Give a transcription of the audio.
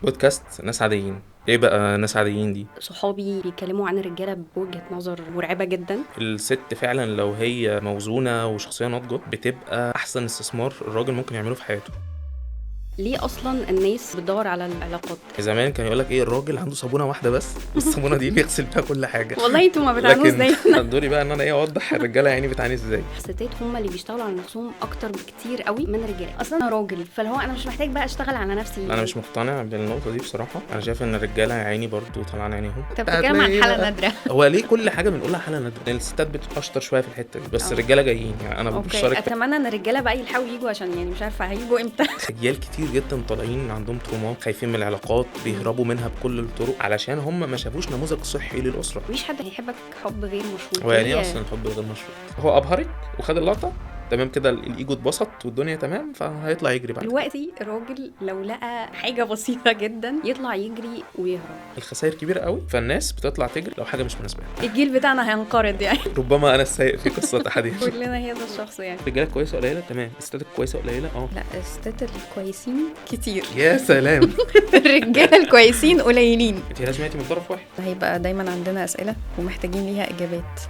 بودكاست ناس عاديين. ايه بقى ناس عاديين دي؟ صحابي بيتكلموا عن الرجاله بوجهه نظر مرعبه جدا. الست فعلا لو هي موزونة وشخصية ناضجة بتبقى احسن استثمار الراجل ممكن يعمله في حياته. ليه اصلا الناس بتدور على العلاقات؟ زمان كان يقولك ايه، الراجل عنده صابونة واحدة بس والصابونة دي بيغسل بيها كل حاجة. والله انتوا ما بتعانوش لكن زينا. دوري بقى ان انا ايه اوضح الرجالة يعني بتعاني ازاي. الستات هم اللي بيشتغلوا على نفسهم اكتر بكتير قوي من الرجاله. اصلا انا راجل، فاللي هو انا مش محتاج بقى اشتغل على نفسي. انا مش مقتنع بالنقطة دي بصراحة. انا شايف ان الرجالة يا عيني برضو طلعان عينيهم. انت بتتكلم عن حاله نادره. هو ليه كل حاجة بنقولها حالة نادرة؟ الستات بتشطر شوية في الحتة دي، بس اه. الرجالة جايين. يعني انا اوكي، بشارك اتمنى ان الرجاله بقى يلحقوا يجوا، عشان يعني مش عارفه هيجوا امتى. اجيال كتير جدا طالعين عندهم ترومات، خايفين من العلاقات، بيهربوا منها بكل الطرق علشان هم ما شافوش نموذج صحي للاسره. مفيش حد هيحبك حب غير مشروط. هو يعني ايه اصلا الحب غير مشروط؟ هو ابهرك وخد اللقطه تمام كده، الايجو اتبسط والدنيا تمام، فهيطلع يجري بعد كده. دلوقتي الراجل لو لقى حاجه بسيطه جدا يطلع يجري ويهرب. الخسائر كبيره قوي، فالناس بتطلع تجري لو حاجه مش مناسبه. الجيل بتاعنا هينقرض يعني. ربما انا السايق في قصه احدهم. كلنا هذا الشخص يعني. الرجاله كويسه قليله تمام، الستات كويسه قليله لا، الستات الكويسين كتير. يا سلام. الرجاله الكويسين قليلين. انت لازم من طرف واحد. هيبقى دايما عندنا اسئله ومحتاجين ليها اجابات.